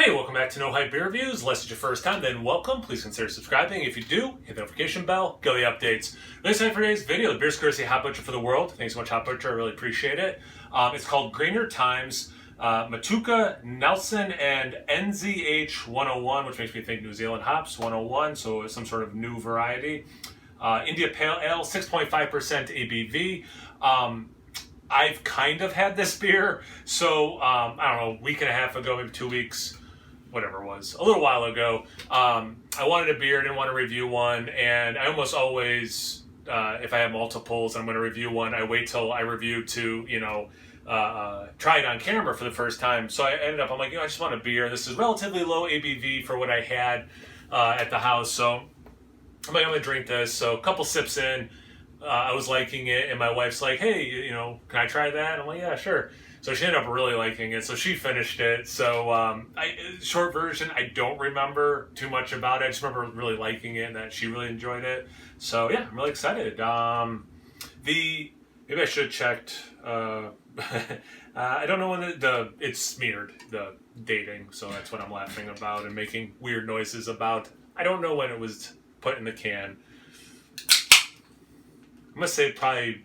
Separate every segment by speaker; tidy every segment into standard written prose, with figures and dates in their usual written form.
Speaker 1: Hey, welcome back to No Hype Beer Reviews. Unless it's your first time, then welcome. Please consider subscribing. If you do, hit the notification bell, get the updates. This time for today's video, the beer's courtesy Hop Butcher for the world. Thanks so much, Hop Butcher. I really appreciate it. It's called Greener Times, Matuka, Nelson, and NZH 101, which makes me think New Zealand hops 101, so it's some sort of new variety. India Pale Ale, 6.5% ABV. I've kind of had this beer, so I don't know, a week and a half ago, maybe 2 weeks, whatever it was, a little while ago, I wanted a beer, didn't want to review one, and I almost always, if I have multiples and I'm going to review one, I wait till I review to, try it on camera for the first time. So I ended up, I'm like, I just want a beer. This is relatively low ABV for what I had at the house, so I'm like, I'm going to drink this. So a couple sips in, I was liking it, and my wife's like, hey, can I try that? I'm like, yeah, sure. So she ended up really liking it, so she finished it. So short version, I don't remember too much about it. I just remember really liking it and that she really enjoyed it. So yeah, I'm really excited. Maybe I should have checked. I don't know when it's smeared, the dating, so that's what I'm laughing about and making weird noises about. I don't know when it was put in the can. I'm going to say probably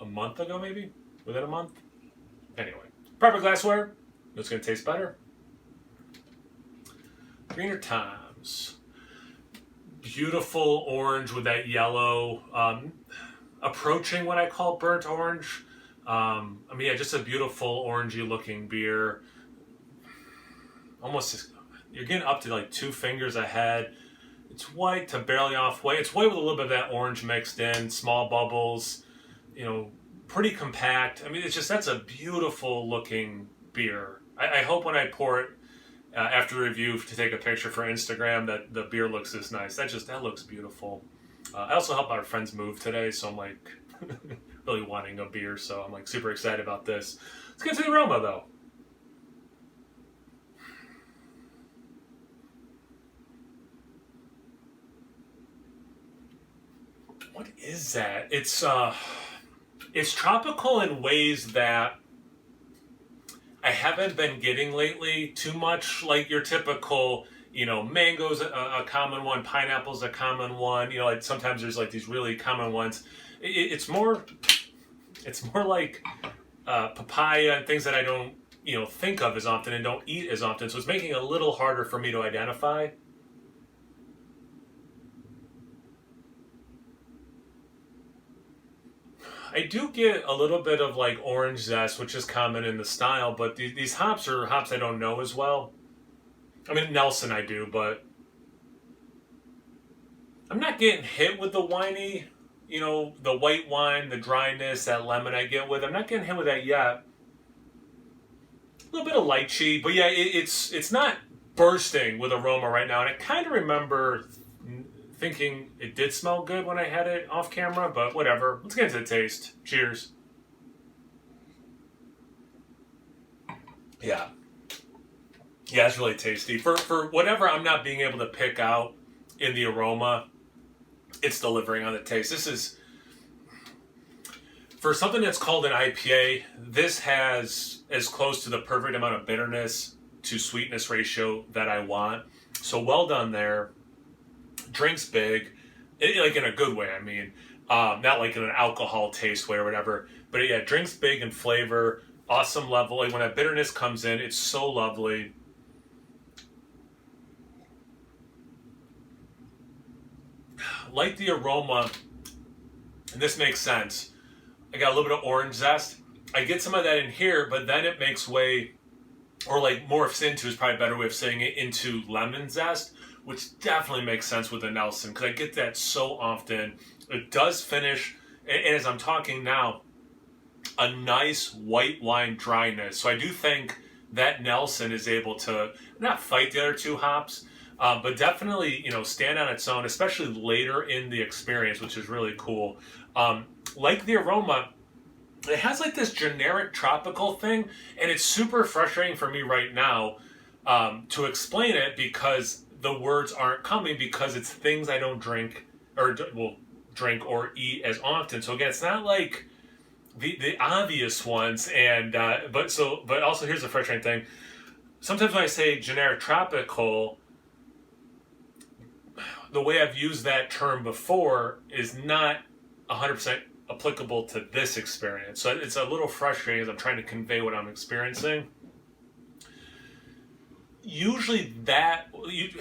Speaker 1: a month ago, maybe? Within a month? Anyway, proper glassware. It's going to taste better. Greener Times. Beautiful orange with that yellow, approaching what I call burnt orange. Just a beautiful orangey looking beer. Almost, you're getting up to like 2 fingers ahead. It's white to barely off white. It's white with a little bit of that orange mixed in, small bubbles, pretty compact. That's a beautiful looking beer. I hope when I pour it after the review to take a picture for Instagram that the beer looks this nice. That looks beautiful. I also helped our friends move today, so I'm like really wanting a beer, so I'm like super excited about this. Let's get to the aroma though. What is that? It's tropical in ways that I haven't been getting lately too much, like your typical, mango's a common one, pineapple's a common one, like sometimes there's like these really common ones. It's more like papaya and things that I don't, think of as often and don't eat as often, so it's making it a little harder for me to identify. I do get a little bit of like orange zest, which is common in the style, but these hops are hops I don't know as well. Nelson I do, but I'm not getting hit with the winey, the white wine, the dryness, that lemon I get with. I'm not getting hit with that yet. A little bit of lychee, but yeah, it's not bursting with aroma right now, and I kind of remember thinking it did smell good when I had it off camera, but whatever. Let's get into the taste. Cheers. Yeah, it's really tasty. For whatever I'm not being able to pick out in the aroma, it's delivering on the taste. This is, for something that's called an IPA, this has as close to the perfect amount of bitterness to sweetness ratio that I want. So well done there. Drinks big, like in a good way, not like in an alcohol taste way or whatever, but yeah, drinks big in flavor, awesome level. Like when that bitterness comes in, it's so lovely. Like the aroma, and this makes sense, I got a little bit of orange zest. I get some of that in here, but then it makes way, or like morphs into, is probably a better way of saying it, into lemon zest, which definitely makes sense with the Nelson, because I get that so often. It does finish, and as I'm talking now, a nice white wine dryness. So I do think that Nelson is able to not fight the other 2 hops, but definitely, stand on its own, especially later in the experience, which is really cool. Like the aroma, it has like this generic tropical thing, and it's super frustrating for me right now to explain it, because the words aren't coming, because it's things I don't drink or eat as often. So again, it's not like the obvious ones, and but also here's the frustrating thing. sometimes when I say generic tropical, the way I've used that term before is not 100% applicable to this experience. So it's a little frustrating as I'm trying to convey what I'm experiencing. Usually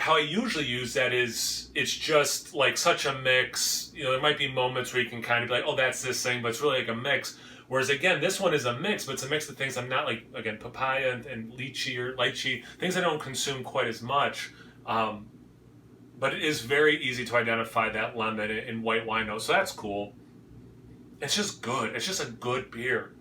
Speaker 1: how I usually use that is, it's just like such a mix. You know, there might be moments where you can kind of be like, oh, that's this thing, but it's really like a mix. Whereas again, this one is a mix, but it's a mix of things I'm not like, again, papaya and lychee, things I don't consume quite as much. But it is very easy to identify that lemon in white wine notes, so that's cool. It's just good. It's just a good beer.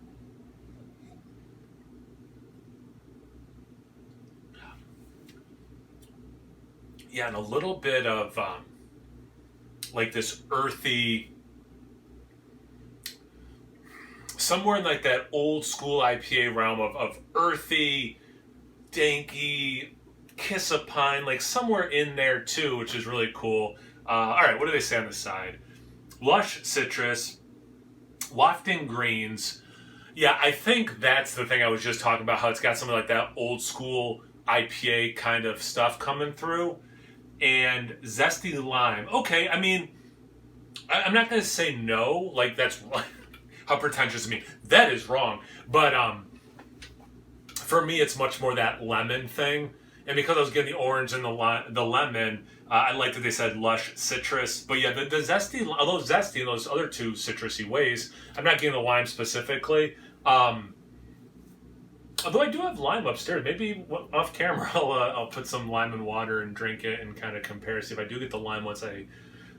Speaker 1: Yeah, and a little bit of like this earthy, somewhere in like that old school IPA realm of earthy, danky, kiss of pine, like somewhere in there too, which is really cool. All right, what do they say on the side? Lush citrus, wafting greens. Yeah, I think that's the thing I was just talking about, how it's got something like that old school IPA kind of stuff coming through. And zesty lime. Okay, I mean, I'm not going to say no, like that's how pretentious of me. That is wrong. But for me, it's much more that lemon thing. And because I was getting the orange and the lemon, I liked that they said lush citrus. But yeah, the zesty, although zesty in those other two citrusy ways, I'm not getting the lime specifically. Although I do have lime upstairs. Maybe off camera I'll put some lime in water and drink it and kind of compare, see if I do get the lime once I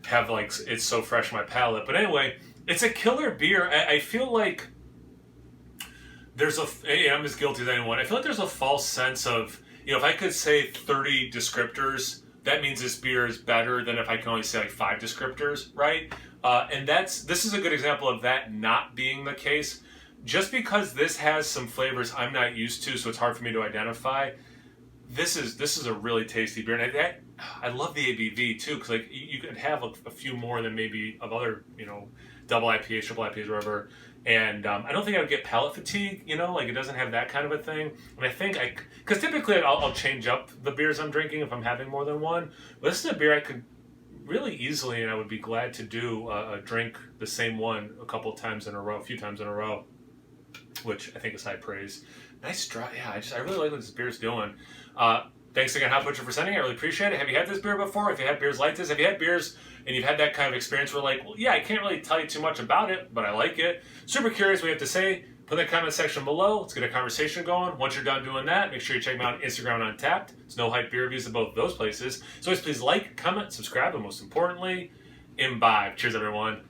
Speaker 1: have like, it's so fresh in my palate. But anyway, it's a killer beer. I feel like there's I'm as guilty as anyone. I feel like there's a false sense of, you know, if I could say 30 descriptors, that means this beer is better than if I can only say like 5 descriptors, right? And this is a good example of that not being the case. Just because this has some flavors I'm not used to, so it's hard for me to identify, this is a really tasty beer. And I love the ABV too, because like you could have a few more than maybe of other, you know, double IPAs, triple IPAs, whatever. And I don't think I would get palate fatigue, you know, like it doesn't have that kind of a thing. And I think because typically I'll change up the beers I'm drinking if I'm having more than one. But this is a beer I could really easily, and I would be glad to do, drink the same one a few times in a row, which I think is high praise. Nice dry, yeah, I really like what this beer's doing. Thanks again, Hop Butcher, for sending it. I really appreciate it. Have you had this beer before? Have you had beers like this? Have you had beers and you've had that kind of experience where like, well, yeah, I can't really tell you too much about it, but I like it. Super curious what you have to say. Put in the comment section below. Let's get a conversation going. Once you're done doing that, make sure you check me out on Instagram and Untapped. It's No Hype Beer Reviews at both those places. So always please like, comment, subscribe, and most importantly, imbibe. Cheers, everyone.